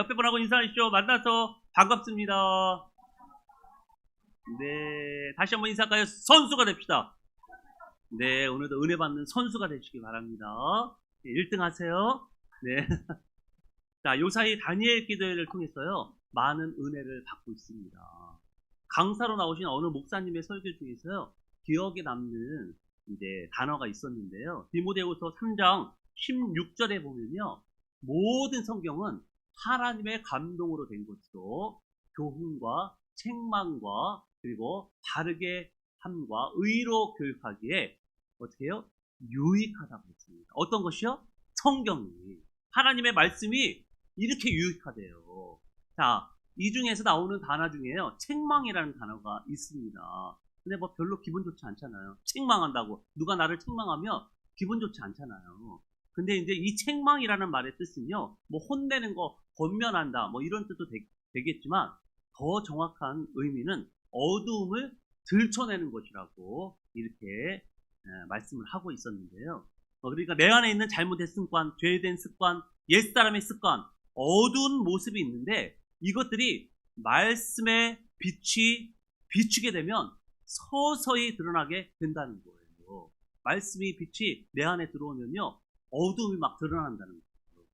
옆에 분하고 인사하시죠. 만나서 반갑습니다. 네, 다시 한번 인사할까요? 선수가 됩시다. 네, 오늘도 은혜 받는 선수가 되시기 바랍니다. 1등 하세요. 네. 자, 요사이 다니엘 기도회를 통해서요, 많은 은혜를 받고 있습니다. 강사로 나오신 어느 목사님의 설교 중에서요, 기억에 남는 이제 단어가 있었는데요. 디모데후서 3장 16절에 보면요, 모든 성경은 하나님의 감동으로 된 것으로 교훈과 책망과 그리고 바르게 함과 의로 교육하기에 어떻게 해요? 유익하다고 했습니다. 어떤 것이요? 성경이. 하나님의 말씀이 이렇게 유익하대요. 자, 이 중에서 나오는 단어 중에요, 책망이라는 단어가 있습니다. 근데 뭐 별로 기분 좋지 않잖아요. 책망한다고. 누가 나를 책망하면 기분 좋지 않잖아요. 근데 이제 이 책망이라는 말의 뜻은요, 뭐 혼내는 거, 권면한다, 뭐 이런 뜻도 되겠지만, 더 정확한 의미는 어두움을 들춰내는 것이라고 이렇게 말씀을 하고 있었는데요. 그러니까 내 안에 있는 잘못된 습관, 죄된 습관, 옛사람의 습관, 어두운 모습이 있는데 이것들이 말씀의 빛이 비추게 되면 서서히 드러나게 된다는 거예요. 말씀이 빛이 내 안에 들어오면요, 어두움이 막 드러난다는 거예요.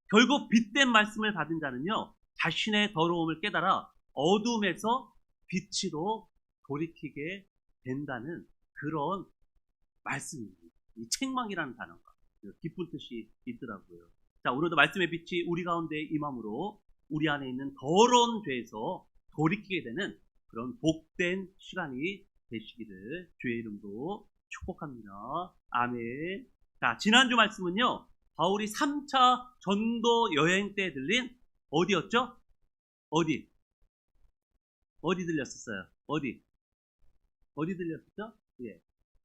결국 빛된 말씀을 받은 자는요, 자신의 더러움을 깨달아 어두움에서 빛으로 돌이키게 된다는 그런 말씀입니다. 이 책망이라는 단어가 깊은 뜻이 있더라고요. 자, 오늘도 말씀의 빛이 우리 가운데 임함으로 우리 안에 있는 더러운 죄에서 돌이키게 되는 그런 복된 시간이 되시기를 주의 이름으로 축복합니다. 아멘. 자, 지난주 말씀은요, 바울이 3차 전도 여행 때 들린 어디였죠? 어디 들렸었어요? 어디 들렸었죠? 예.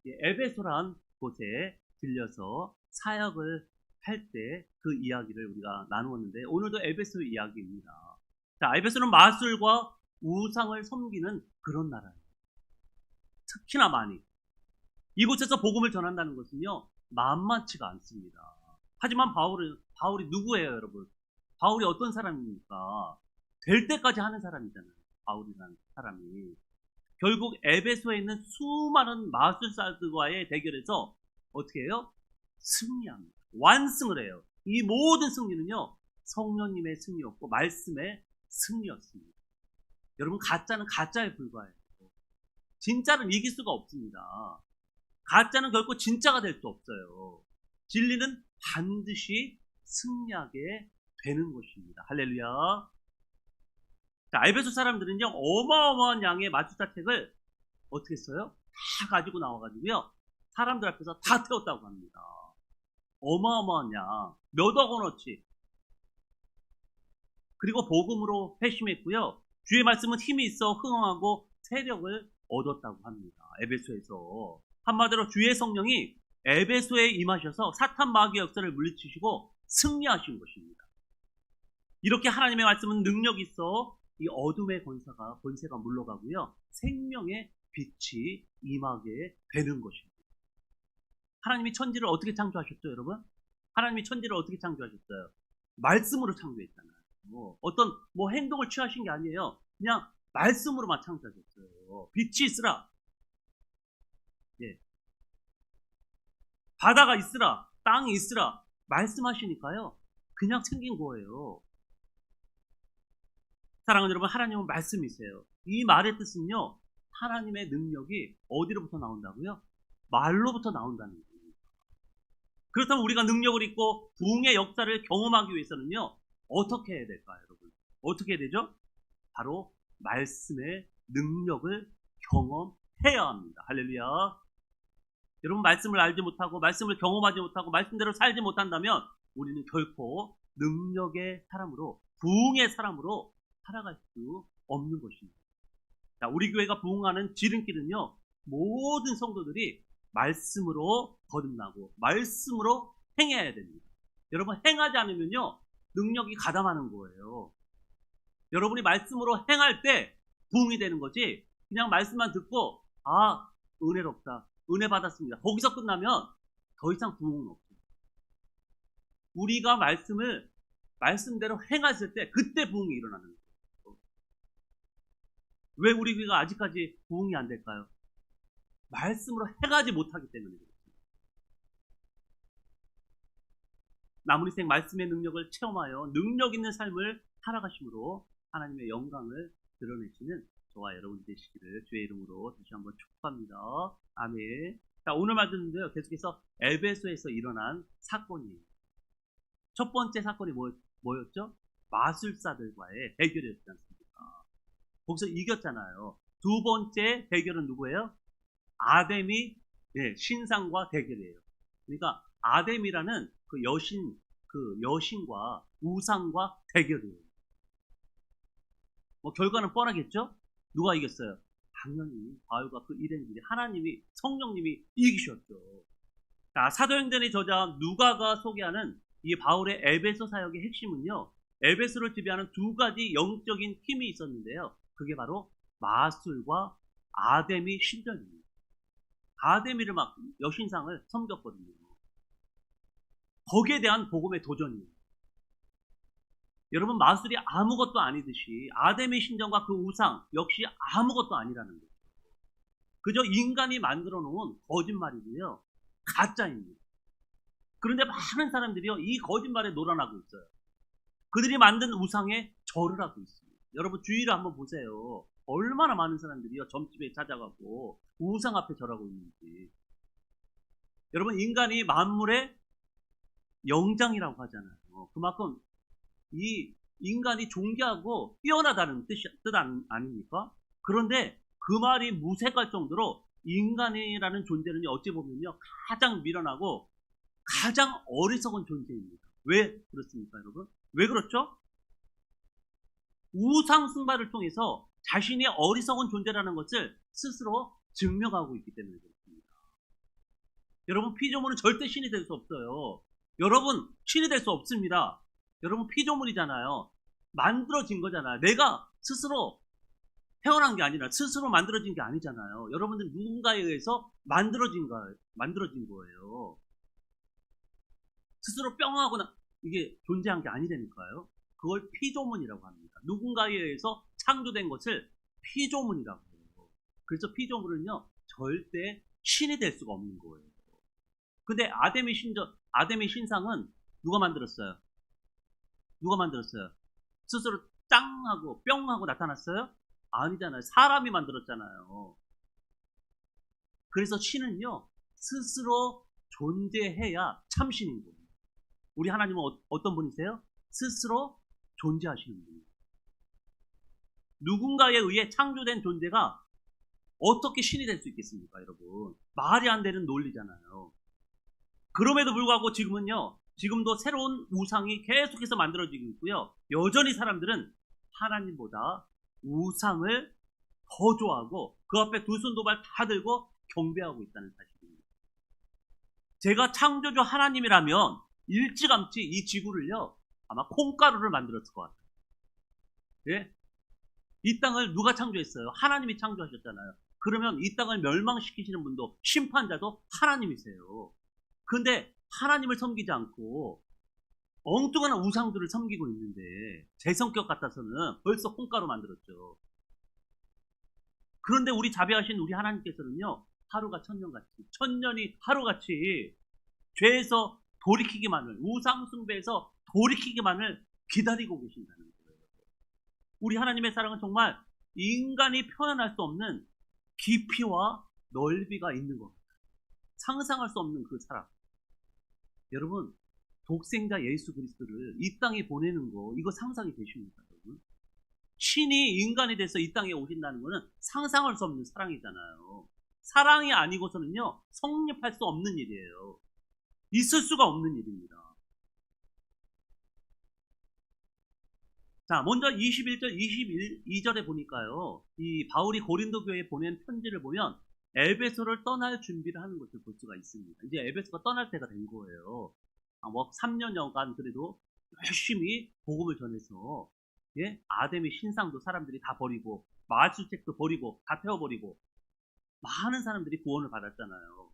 에베소란 곳에 들려서 사역을 할 때 그 이야기를 우리가 나누었는데, 오늘도 에베소 이야기입니다. 자, 에베소는 마술과 우상을 섬기는 그런 나라예요. 특히나 많이. 이곳에서 복음을 전한다는 것은요, 만만치가 않습니다. 하지만 바울이 누구예요, 여러분? 바울이 어떤 사람입니까? 될 때까지 하는 사람이잖아요. 바울이라는 사람이. 결국 에베소에 있는 수많은 마술사들과의 대결에서 어떻게 해요? 승리합니다. 완승을 해요. 이 모든 승리는요, 성령님의 승리였고 말씀의 승리였습니다. 여러분, 가짜는 가짜에 불과해요. 진짜는 이길 수가 없습니다. 가짜는 결코 진짜가 될 수 없어요. 진리는 반드시 승리하게 되는 것입니다. 할렐루야. 자, 에베소 사람들은요, 어마어마한 양의 마술사 책을 어떻게 했어요? 다 가지고 나와가지고요, 사람들 앞에서 다 태웠다고 합니다. 어마어마한 양, 몇억 원어치. 그리고 복음으로 회심했고요, 주의 말씀은 힘이 있어 흥황하고 세력을 얻었다고 합니다. 에베소에서. 한마디로 주의 성령이 에베소에 임하셔서 사탄 마귀의 역사를 물리치시고 승리하신 것입니다. 이렇게 하나님의 말씀은 능력이 있어 이 어둠의 권세가 물러가고요, 생명의 빛이 임하게 되는 것입니다. 하나님이 천지를 어떻게 창조하셨죠, 여러분? 하나님이 천지를 어떻게 창조하셨어요? 말씀으로 창조했잖아요. 어떤 행동을 취하신 게 아니에요. 그냥 말씀으로만 창조하셨어요. 빛이 있으라. 예. 바다가 있으라. 땅이 있으라. 말씀하시니까요, 그냥 생긴 거예요. 사랑하는 여러분, 하나님은 말씀이세요. 이 말의 뜻은요, 하나님의 능력이 어디로부터 나온다고요? 말로부터 나온다는 거예요. 그렇다면 우리가 능력을 입고 부흥의 역사를 경험하기 위해서는요, 어떻게 해야 될까요, 여러분? 어떻게 해야 되죠? 바로 말씀의 능력을 경험해야 합니다. 할렐루야. 여러분, 말씀을 알지 못하고 말씀을 경험하지 못하고 말씀대로 살지 못한다면 우리는 결코 능력의 사람으로, 부흥의 사람으로 살아갈 수 없는 것입니다. 자, 우리 교회가 부흥하는 지름길은요, 모든 성도들이 말씀으로 거듭나고 말씀으로 행해야 됩니다. 여러분, 행하지 않으면요, 능력이 가담하는 거예요. 여러분이 말씀으로 행할 때 부흥이 되는 거지, 그냥 말씀만 듣고 은혜롭다, 은혜 받았습니다, 거기서 끝나면 더 이상 부흥은 없어요. 우리가 말씀을 말씀대로 행했을 때 그때 부흥이 일어나는 거예요. 왜 우리 교회가 아직까지 부흥이 안 될까요? 말씀으로 행하지 못하기 때문에 그렇습니다. 남은 인생 말씀의 능력을 체험하여 능력 있는 삶을 살아가심으로 하나님의 영광을 드러내시는 저와 여러분 되시기를 주의 이름으로 다시 한번 축복합니다. 아멘. 자, 오늘 말씀인데요. 계속해서 에베소에서 일어난 사건이에요. 첫 번째 사건이 뭐였죠? 마술사들과의 대결이었지 않습니까? 거기서 이겼잖아요. 두 번째 대결은 누구예요? 아데미 신상과 대결이에요. 그러니까 아데미라는 그 여신과 우상과 대결이에요. 뭐 결과는 뻔하겠죠? 누가 이겼어요? 당연히 바울과 그 일행들이 하나님이 성령님이 이기셨죠. 자, 사도행전의 저자 누가가 소개하는 이 바울의 에베소 사역의 핵심은요. 에베소를 지배하는 두 가지 영적인 힘이 있었는데요. 그게 바로 마술과 아데미 신전입니다. 아데미를 막 여신상을 섬겼거든요. 거기에 대한 복음의 도전이에요. 여러분, 마술이 아무것도 아니듯이 아데미 신전과 그 우상 역시 아무것도 아니라는 거죠. 그저 인간이 만들어 놓은 거짓말이고요. 가짜입니다. 그런데 많은 사람들이요, 이 거짓말에 놀아나고 있어요. 그들이 만든 우상에 절을 하고 있습니다. 여러분, 주위를 한번 보세요. 얼마나 많은 사람들이요, 점집에 찾아가고 우상 앞에 절하고 있는지. 여러분, 인간이 만물의 영장이라고 하잖아요. 그만큼 이 인간이 존귀하고 뛰어나다는 뜻 아닙니까? 그런데 그 말이 무색할 정도로 인간이라는 존재는 어찌 보면요, 가장 미련하고 가장 어리석은 존재입니다. 왜 그렇습니까, 여러분? 왜 그렇죠? 우상 숭배를 통해서 자신이 어리석은 존재라는 것을 스스로 증명하고 있기 때문에 그렇습니다. 여러분, 피조물은 절대 신이 될 수 없어요. 여러분, 신이 될 수 없습니다. 여러분, 피조물이잖아요. 만들어진 거잖아요. 내가 스스로 태어난 게 아니라 스스로 만들어진 게 아니잖아요. 여러분들 누군가에 의해서 만들어진 거예요. 스스로 뿅하거나 이게 존재한 게 아니라니까요. 그걸 피조물이라고 합니다. 누군가에 의해서 창조된 것을 피조물이라고 해요. 그래서 피조물은요, 절대 신이 될 수가 없는 거예요. 근데 아데미 신상은 누가 만들었어요? 누가 만들었어요? 스스로 짱하고 뿅하고 나타났어요? 아니잖아요. 사람이 만들었잖아요. 그래서 신은요, 스스로 존재해야 참신인 거예요. 우리 하나님은 어떤 분이세요? 스스로 존재하시는 분이에요. 누군가에 의해 창조된 존재가 어떻게 신이 될 수 있겠습니까, 여러분? 말이 안 되는 논리잖아요. 그럼에도 불구하고 지금도 새로운 우상이 계속해서 만들어지고 있고요. 여전히 사람들은 하나님보다 우상을 더 좋아하고 그 앞에 두 손 두 발 다 들고 경배하고 있다는 사실입니다. 제가 창조주 하나님이라면 일찌감치 이 지구를요, 아마 콩가루를 만들었을 것 같아요. 예? 이 땅을 누가 창조했어요? 하나님이 창조하셨잖아요. 그러면 이 땅을 멸망시키시는 분도 심판자도 하나님이세요. 근데 하나님을 섬기지 않고 엉뚱한 우상들을 섬기고 있는데 제 성격 같아서는 벌써 콩가루 만들었죠. 그런데 우리 자비하신 우리 하나님께서는요, 하루가 천년같이, 천년이 하루같이 죄에서 돌이키기만을, 우상 숭배에서 돌이키기만을 기다리고 계신다는 거예요. 우리 하나님의 사랑은 정말 인간이 표현할 수 없는 깊이와 넓이가 있는 것 같아요. 상상할 수 없는 그 사랑. 여러분, 독생자 예수 그리스도를 이 땅에 보내는 거, 이거 상상이 되십니까, 여러분? 신이 인간이 돼서 이 땅에 오신다는 거는 상상할 수 없는 사랑이잖아요. 사랑이 아니고서는요, 성립할 수 없는 일이에요. 있을 수가 없는 일입니다. 자, 먼저 21절, 22절에 보니까요, 이 바울이 고린도 교회에 보낸 편지를 보면 에베소를 떠날 준비를 하는 것을 볼 수가 있습니다. 이제 에베소가 떠날 때가 된 거예요. 3년여간 그래도 열심히 복음을 전해서, 예? 아데미 신상도 사람들이 다 버리고, 마술책도 버리고, 다 태워버리고, 많은 사람들이 구원을 받았잖아요.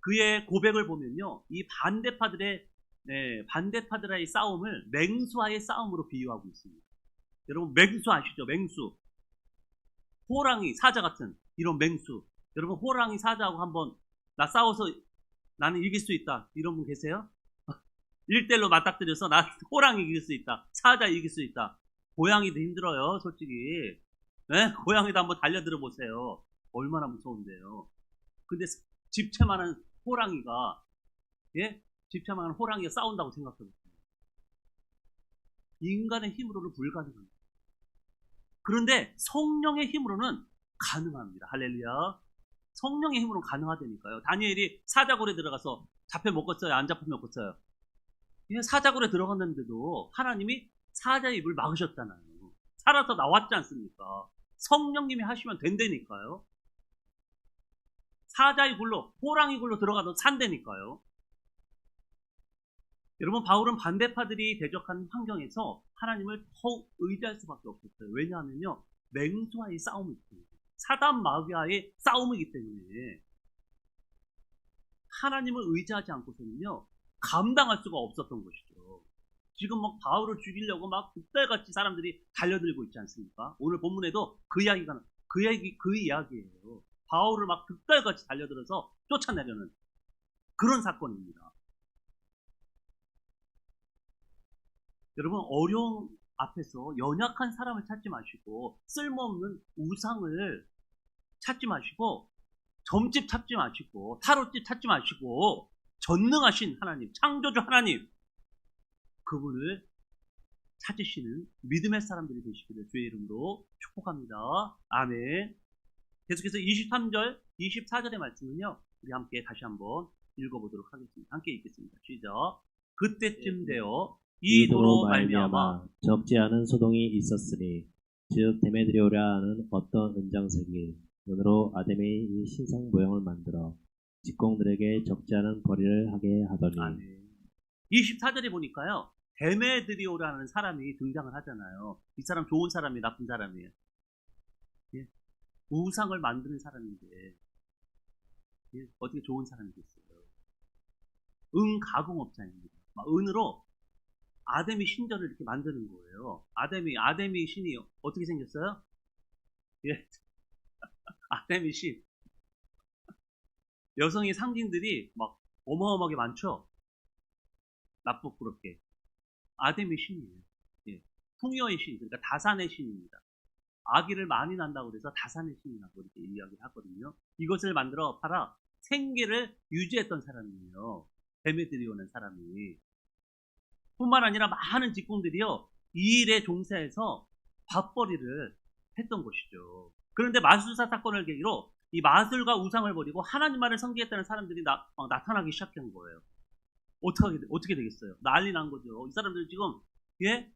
그의 고백을 보면요, 이 반대파들의 네, 반대파들의 싸움을 맹수와의 싸움으로 비유하고 있습니다. 여러분 맹수 아시죠? 맹수. 호랑이, 사자 같은 이런 맹수. 여러분 호랑이, 사자하고 한번 나 싸워서 나는 이길 수 있다. 이런 분 계세요? 1대1로 맞닥뜨려서 나 호랑이 이길 수 있다. 사자 이길 수 있다. 고양이도 힘들어요, 솔직히. 네? 고양이도 한번 달려들어 보세요. 얼마나 무서운데요. 근데 집채만한 호랑이가, 예? 집채만한 호랑이가 싸운다고 생각해보세요. 인간의 힘으로는 불가능합니다. 그런데 성령의 힘으로는 가능합니다. 할렐루야. 성령의 힘으로는 가능하다니까요. 다니엘이 사자굴에 들어가서 잡혀 먹었어요? 안 잡혀 먹었어요? 사자굴에 들어갔는데도 하나님이 사자의 입을 막으셨잖아요. 살아서 나왔지 않습니까? 성령님이 하시면 된다니까요. 사자의 굴로, 호랑이 굴로 들어가도 산다니까요. 여러분, 바울은 반대파들이 대적한 환경에서 하나님을 더욱 의지할 수밖에 없었어요. 왜냐하면요, 맹수와의 싸움이기 때문에, 사단 마귀와의 싸움이기 때문에 하나님을 의지하지 않고서는요, 감당할 수가 없었던 것이죠. 지금 막 바울을 죽이려고 막 득달같이 사람들이 달려들고 있지 않습니까? 오늘 본문에도 그 이야기예요. 바울을 막 득달같이 달려들어서 쫓아내려는 그런 사건입니다. 여러분, 어려움 앞에서 연약한 사람을 찾지 마시고 쓸모없는 우상을 찾지 마시고 점집 찾지 마시고 타로집 찾지 마시고 전능하신 하나님, 창조주 하나님, 그분을 찾으시는 믿음의 사람들이 되시기를 주의 이름으로 축복합니다. 아멘. 계속해서 23절, 24절의 말씀은요, 우리 함께 다시 한번 읽어보도록 하겠습니다. 함께 읽겠습니다. 시작. 그때쯤 되어 이 도로 말미암아 적지 않은 소동이 있었으니, 즉 데메드리오라 하는 어떤 은장색이 눈으로 아데미의 이 신상 모형을 만들어 직공들에게 적지 않은 벌이를 하게 하더니. 아멘. 24절에 보니까요, 데메드리오라는 사람이 등장을 하잖아요. 이 사람 좋은 사람이에요, 나쁜 사람이에요? 예? 우상을 만드는 사람인데, 예? 어떻게 좋은 사람이겠어요? 가공업자입니다. 막 은으로 아데미 신전을 이렇게 만드는 거예요. 아데미 신이 어떻게 생겼어요? 예. 아데미 신. 여성의 상징들이 막 어마어마하게 많죠? 나쁘게. 아데미 신이에요. 예. 풍요의 신, 그러니까 다산의 신입니다. 아기를 많이 난다고 그래서 다산의 신이라고 이렇게 이야기를 하거든요. 이것을 만들어 팔아 생계를 유지했던 사람이에요. 데메드리오는 사람이. 뿐만 아니라 많은 직공들이요, 이 일에 종사해서 밥벌이를 했던 것이죠. 그런데 마술사 사건을 계기로 이 마술과 우상을 버리고 하나님만을 섬기겠다는 사람들이 나타나기 시작한 거예요. 어떻게 되겠어요? 난리 난 거죠. 이 사람들 지금, 예?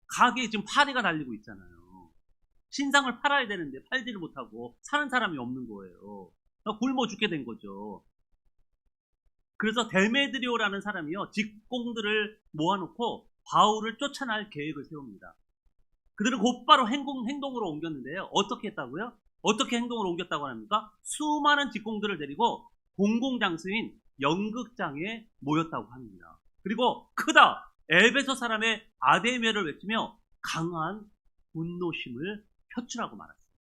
가게에 지금 파리가 달리고 있잖아요. 신상을 팔아야 되는데 팔지를 못하고 사는 사람이 없는 거예요. 굶어 죽게 된 거죠. 그래서 데메드리오라는 사람이요, 직공들을 모아놓고 바울을 쫓아날 계획을 세웁니다. 그들은 곧바로 행동으로 옮겼는데요. 어떻게 했다고요? 어떻게 행동으로 옮겼다고 합니까? 수많은 직공들을 데리고 공공장소인 연극장에 모였다고 합니다. 그리고 크다! 에베소 사람의 아데미를 외치며 강한 분노심을 표출하고 말았습니다.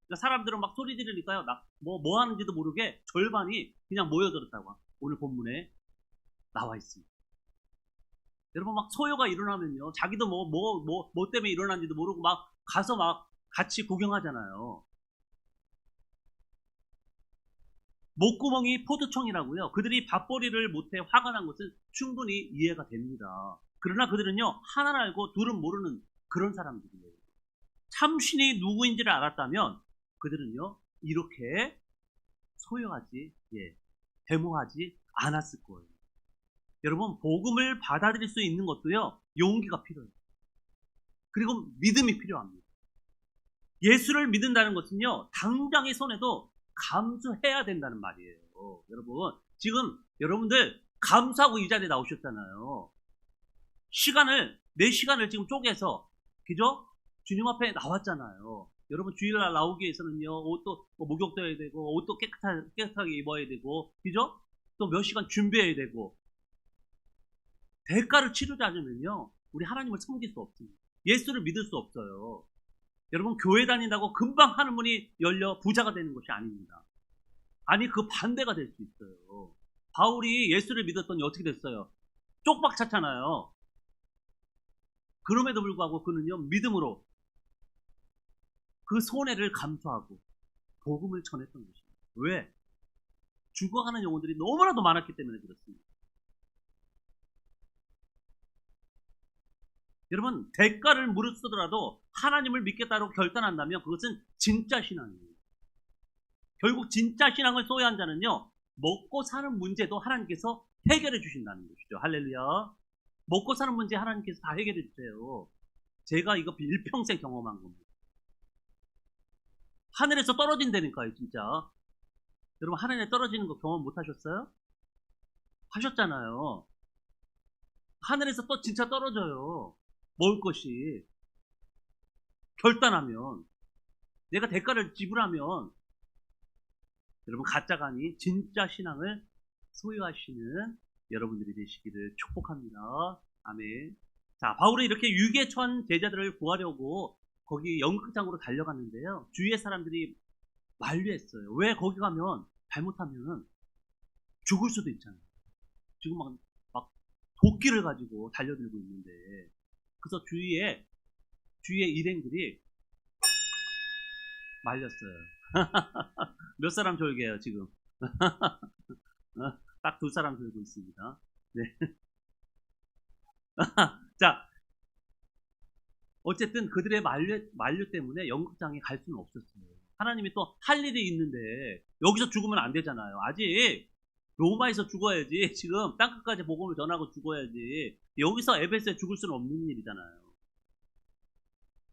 그러니까 사람들은 막 소리 지르니까요, 뭐 하는지도 모르게 절반이 그냥 모여들었다고 오늘 본문에 나와 있습니다. 여러분, 막 소요가 일어나면요, 자기도 뭐 때문에 일어난지도 모르고 막 가서 막 같이 구경하잖아요. 목구멍이 포도청이라고요. 그들이 밥벌이를 못해 화가 난 것은 충분히 이해가 됩니다. 그러나 그들은요, 하나를 알고 둘은 모르는 그런 사람들이에요. 참신이 누구인지를 알았다면 그들은요, 이렇게 소요하지, 데모하지 않았을 거예요. 여러분, 복음을 받아들일 수 있는 것도요, 용기가 필요해요. 그리고 믿음이 필요합니다. 예수를 믿는다는 것은요, 당장의 손해도 감수해야 된다는 말이에요. 여러분, 지금 여러분들 감수하고 이 자리에 나오셨잖아요. 내 시간을 지금 쪼개서, 그죠? 주님 앞에 나왔잖아요. 여러분, 주일날 나오기 위해서는요, 옷도 목욕도 해야 되고, 옷도 깨끗하게 입어야 되고, 그죠? 또 몇 시간 준비해야 되고, 대가를 치르지 않으면요, 우리 하나님을 섬길 수 없습니다. 예수를 믿을 수 없어요. 여러분, 교회 다닌다고 금방 하는 문이 열려 부자가 되는 것이 아닙니다. 아니, 그 반대가 될 수 있어요. 바울이 예수를 믿었더니 어떻게 됐어요? 쪽박 찼잖아요. 그럼에도 불구하고 그는요, 믿음으로 그 손해를 감수하고 복음을 전했던 것입니다. 왜? 죽어가는 영혼들이 너무나도 많았기 때문에 그렇습니다. 여러분, 대가를 무릅쓰더라도 하나님을 믿겠다고 결단한다면 그것은 진짜 신앙이에요. 결국 진짜 신앙을 소유한 자는요, 먹고 사는 문제도 하나님께서 해결해 주신다는 것이죠. 할렐루야. 먹고 사는 문제 하나님께서 다 해결해 주세요. 제가 이거 일평생 경험한 겁니다. 하늘에서 떨어진다니까요, 진짜. 여러분, 하늘에 떨어지는 거 경험 못 하셨어요? 하셨잖아요. 하늘에서 또 진짜 떨어져요. 먹을 것이. 결단하면. 내가 대가를 지불하면. 여러분, 가짜가 아닌 진짜 신앙을 소유하시는 여러분들이 되시기를 축복합니다. 아멘. 자, 바울은 이렇게 유괴 처한 제자들을 구하려고 거기 연극장으로 달려갔는데요. 주위의 사람들이 만류했어요. 왜 거기 가면 잘못하면 죽을 수도 있잖아요. 지금 막 도끼를 가지고 달려들고 있는데, 그래서 주위에 일행들이 말렸어요. 몇 사람 졸게요 지금? 딱 2사람 졸고 있습니다. 네. 자, 어쨌든 그들의 만류 때문에 연극장에 갈 수는 없었어요. 하나님이 또 할 일이 있는데 여기서 죽으면 안 되잖아요. 아직 로마에서 죽어야지. 지금 땅끝까지 복음을 전하고 죽어야지. 여기서 에베소에 죽을 수는 없는 일이잖아요.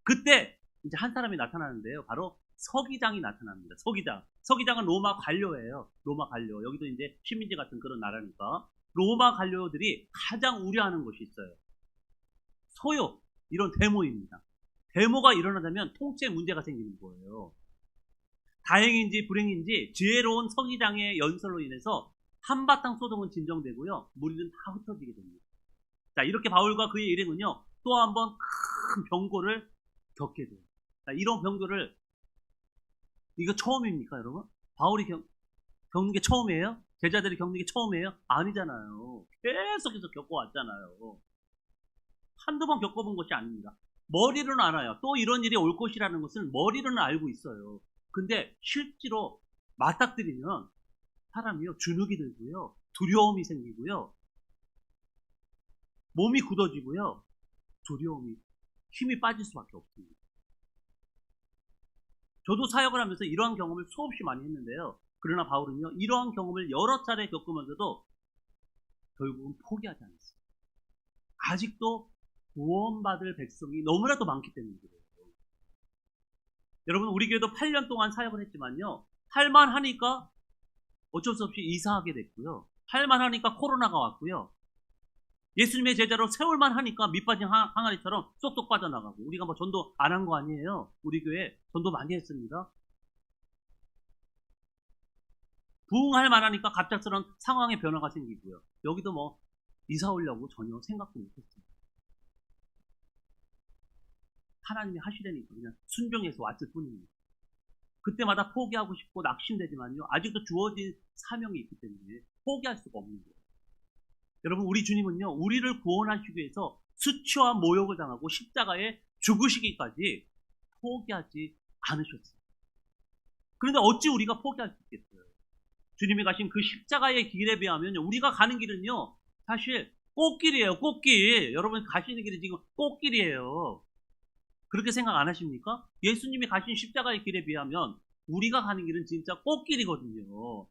그때 이제 한 사람이 나타나는데요. 바로 서기장이 나타납니다. 서기장은 로마 관료예요. 로마 관료. 여기도 이제 식민지 같은 그런 나라니까. 로마 관료들이 가장 우려하는 것이 있어요. 소요. 이런 데모입니다. 데모가 일어나자면 통치에 문제가 생기는 거예요. 다행인지 불행인지 지혜로운 서기장의 연설로 인해서 한바탕 소동은 진정되고요. 무리는 다 흩어지게 됩니다. 자, 이렇게 바울과 그의 일행은요, 또 한 번 큰 병고를 겪게 돼요. 자, 이런 병고를, 이거 처음입니까, 여러분? 바울이 겪는 게 처음이에요? 제자들이 겪는 게 처음이에요? 아니잖아요. 계속해서 겪어왔잖아요. 한두 번 겪어본 것이 아닙니다. 머리로는 알아요. 또 이런 일이 올 것이라는 것을 머리로는 알고 있어요. 근데 실제로 맞닥뜨리면 사람이요, 주눅이 들고요, 두려움이 생기고요, 몸이 굳어지고요, 힘이 빠질 수밖에 없습니다. 저도 사역을 하면서 이러한 경험을 수없이 많이 했는데요. 그러나 바울은요, 이러한 경험을 여러 차례 겪으면서도 결국은 포기하지 않았어요. 아직도 구원받을 백성이 너무나도 많기 때문에 그래요. 여러분, 우리 교회도 8년 동안 사역을 했지만요, 할만하니까 어쩔 수 없이 이사하게 됐고요. 할만하니까 코로나가 왔고요. 예수님의 제자로 세월만 하니까 밑빠진 항아리처럼 쏙쏙 빠져나가고. 우리가 뭐 전도 안 한 거 아니에요. 우리 교회 전도 많이 했습니다. 부흥할 만하니까 갑작스러운 상황의 변화가 생기고요. 여기도 뭐 이사 오려고 전혀 생각도 못했습니다. 하나님이 하시려니까 그냥 순종해서 왔을 뿐입니다. 그때마다 포기하고 싶고 낙심되지만요, 아직도 주어진 사명이 있기 때문에 포기할 수가 없는 거예요. 여러분, 우리 주님은요, 우리를 구원하시기 위해서 수치와 모욕을 당하고 십자가에 죽으시기까지 포기하지 않으셨어요. 그런데 어찌 우리가 포기할 수 있겠어요? 주님이 가신 그 십자가의 길에 비하면 우리가 가는 길은요, 사실 꽃길이에요. 꽃길. 여러분 가시는 길이 지금 꽃길이에요. 그렇게 생각 안 하십니까? 예수님이 가신 십자가의 길에 비하면 우리가 가는 길은 진짜 꽃길이거든요.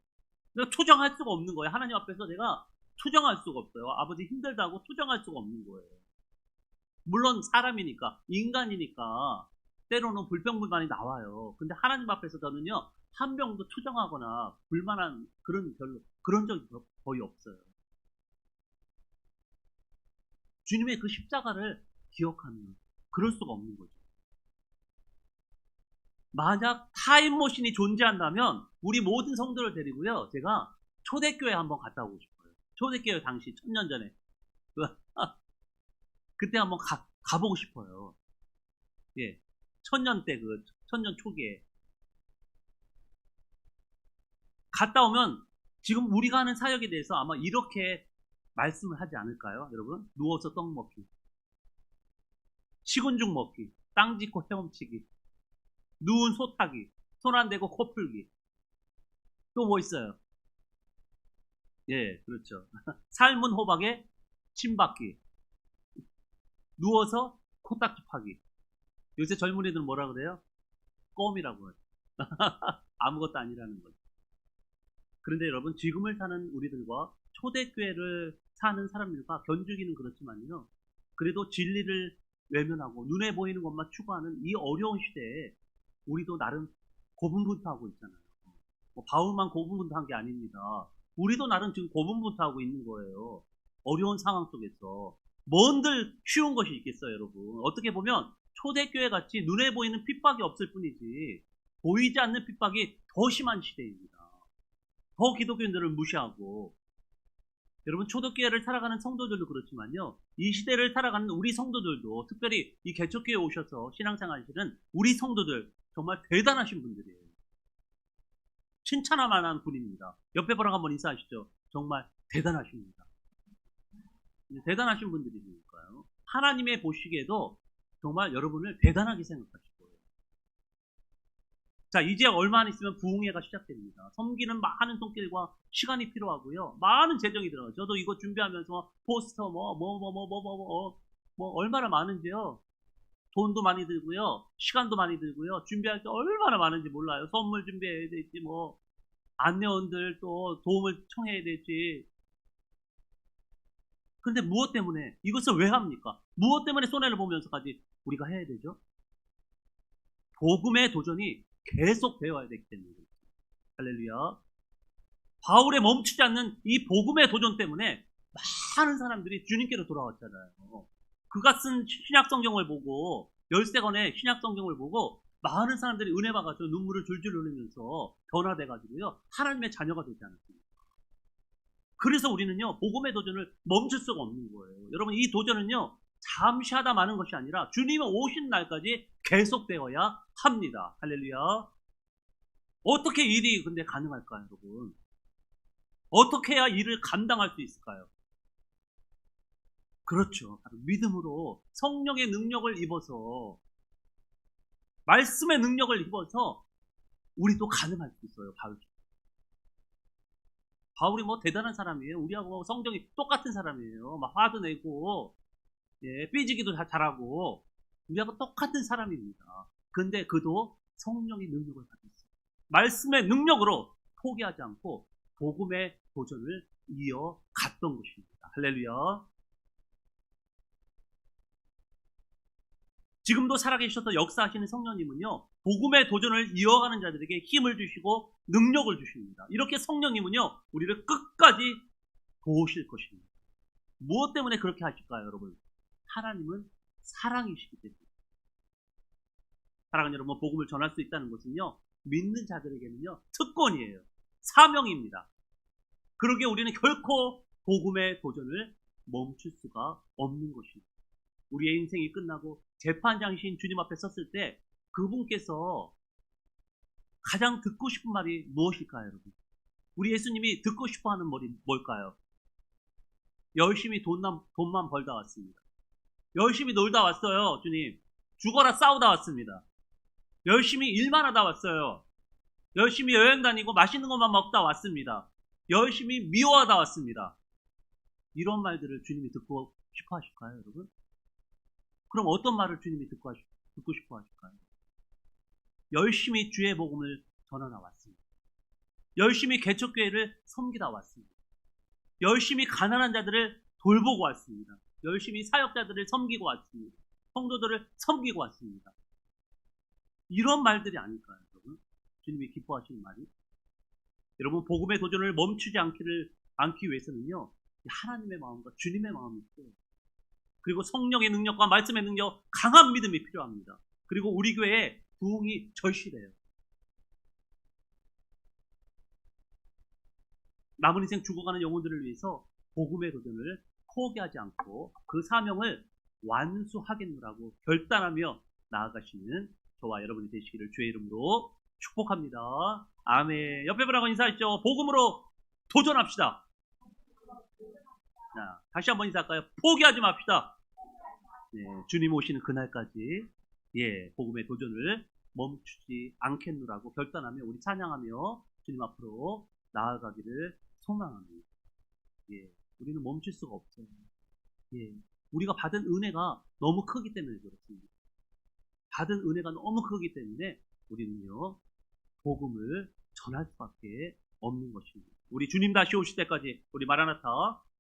내가 투정할 수가 없는 거예요. 하나님 앞에서 내가 투정할 수가 없어요. 아버지 힘들다고 투정할 수가 없는 거예요. 물론 사람이니까, 인간이니까 때로는 불평불만이 나와요. 근데 하나님 앞에서 저는요, 한 명도 투정하거나 불만한 그런 적이 거의 없어요. 주님의 그 십자가를 기억하면 그럴 수가 없는 거죠. 만약 타임머신이 존재한다면 우리 모든 성도를 데리고요, 제가 초대교회 한번 갔다 오고 싶어요. 초대교회 당시 1000년 전에 그때 한번 가보고 싶어요. 예. 천년 때, 천년 초기에. 갔다 오면 지금 우리가 하는 사역에 대해서 아마 이렇게 말씀을 하지 않을까요, 여러분? 누워서 떡 먹기, 식은 죽 먹기, 땅 짚고 헤엄치기, 누운 소 타기, 손 안 대고 코 풀기. 또 뭐 있어요? 예, 그렇죠. 삶은 호박에 침 박기, 누워서 코딱지 파기. 요새 젊은이들은 뭐라 그래요? 껌이라고 해요. 아무것도 아니라는 거죠. 그런데 여러분, 지금을 사는 우리들과 초대교회를 사는 사람들과 견주기는 그렇지만요. 그래도 진리를 외면하고 눈에 보이는 것만 추구하는 이 어려운 시대에 우리도 나름 고분분투하고 있잖아요. 뭐 바울만 고분분투한 게 아닙니다. 우리도 나름 지금 고분분투하고 있는 거예요. 어려운 상황 속에서. 뭔들 쉬운 것이 있겠어요, 여러분. 어떻게 보면 초대교회 같이 눈에 보이는 핍박이 없을 뿐이지 보이지 않는 핍박이 더 심한 시대입니다. 더 기독교인들을 무시하고. 여러분, 초대교회를 살아가는 성도들도 그렇지만요, 이 시대를 살아가는 우리 성도들도, 특별히 이 개척교회에 오셔서 신앙생활 하시는 우리 성도들, 정말 대단하신 분들이에요. 칭찬할 만한 분입니다. 옆에 분랑 한번 인사하시죠. 정말 대단하십니다. 대단하신 분들이니까요. 하나님의 보시기에도 정말 여러분을 대단하게 생각하실 거예요. 자, 이제 얼마 안 있으면 부흥회가 시작됩니다. 섬기는 많은 손길과 시간이 필요하고요. 많은 재정이 들어가요. 저도 이거 준비하면서 포스터 얼마나 많은지요. 돈도 많이 들고요. 시간도 많이 들고요. 준비할 게 얼마나 많은지 몰라요. 선물 준비해야 될지, 안내원들 또 도움을 청해야 될지. 근데 무엇 때문에? 이것을 왜 합니까? 무엇 때문에 손해를 보면서까지 우리가 해야 되죠? 복음의 도전이 계속 되어야 되기 때문에. 할렐루야. 바울의 멈추지 않는 이 복음의 도전 때문에 많은 사람들이 주님께로 돌아왔잖아요. 그가 쓴 신약성경을 보고, 13권의 신약성경을 보고 많은 사람들이 은혜 받아서 눈물을 줄줄 흘리면서 변화돼가지고요, 하나님의 자녀가 되지 않았습니까? 그래서 우리는요, 복음의 도전을 멈출 수가 없는 거예요. 여러분, 이 도전은요, 잠시 하다 마는 것이 아니라 주님이 오신 날까지 계속되어야 합니다. 할렐루야. 어떻게 일이 근데 가능할까요, 여러분? 어떻게 해야 일을 감당할 수 있을까요? 그렇죠. 바로 믿음으로 성령의 능력을 입어서, 말씀의 능력을 입어서 우리도 가능할 수 있어요. 바울이 대단한 사람이에요. 우리하고 성정이 똑같은 사람이에요. 막 화도 내고, 예, 삐지기도 다 잘하고, 우리하고 똑같은 사람입니다. 근데 그도 성령의 능력을 받았어요. 말씀의 능력으로 포기하지 않고 복음의 도전을 이어갔던 것입니다. 할렐루야. 지금도 살아계셔서 역사하시는 성령님은요, 복음의 도전을 이어가는 자들에게 힘을 주시고 능력을 주십니다. 이렇게 성령님은요, 우리를 끝까지 도우실 것입니다. 무엇 때문에 그렇게 하실까요, 여러분? 하나님은 사랑이시기 때문에. 사랑하는 여러분, 복음을 전할 수 있다는 것은요, 믿는 자들에게는요, 특권이에요. 사명입니다. 그러기에 우리는 결코 복음의 도전을 멈출 수가 없는 것입니다. 우리의 인생이 끝나고 재판장이신 주님 앞에 섰을 때 그분께서 가장 듣고 싶은 말이 무엇일까요, 여러분? 우리 예수님이 듣고 싶어 하는 말이 뭘까요? 열심히 돈만 벌다 왔습니다. 열심히 놀다 왔어요, 주님. 죽어라 싸우다 왔습니다. 열심히 일만 하다 왔어요. 열심히 여행 다니고 맛있는 것만 먹다 왔습니다. 열심히 미워하다 왔습니다. 이런 말들을 주님이 듣고 싶어 하실까요, 여러분? 그럼 어떤 말을 주님이 듣고 싶어 하실까요? 열심히 주의 복음을 전하다 왔습니다. 열심히 개척교회를 섬기다 왔습니다. 열심히 가난한 자들을 돌보고 왔습니다. 열심히 사역자들을 섬기고 왔습니다. 성도들을 섬기고 왔습니다. 이런 말들이 아닐까요, 여러분? 주님이 기뻐하시는 말이. 여러분, 복음의 도전을 멈추지 않기 위해서는요, 하나님의 마음과 주님의 마음이 있어요. 그리고 성령의 능력과 말씀의 능력, 강한 믿음이 필요합니다. 그리고 우리 교회에 부흥이 절실해요. 남은 인생 죽어가는 영혼들을 위해서 복음의 도전을 포기하지 않고 그 사명을 완수하겠노라고 결단하며 나아가시는 저와 여러분이 되시기를 주의 이름으로 축복합니다. 아멘. 옆에 분하고 인사하시죠. 복음으로 도전합시다. 자, 다시 한번 인사할까요? 포기하지 맙시다. 네, 주님 오시는 그날까지 복음의 도전을 멈추지 않겠노라고 결단하며 우리 찬양하며 주님 앞으로 나아가기를 소망합니다. 우리는 멈출 수가 없어요. 우리가 받은 은혜가 너무 크기 때문에 그렇습니다. 받은 은혜가 너무 크기 때문에 우리는요, 복음을 전할 수밖에 없는 것입니다. 우리 주님 다시 오실 때까지 우리 마라나타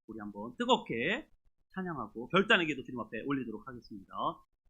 우리 한번 뜨겁게 찬양하고 결단의 기도 주님 앞에 올리도록 하겠습니다.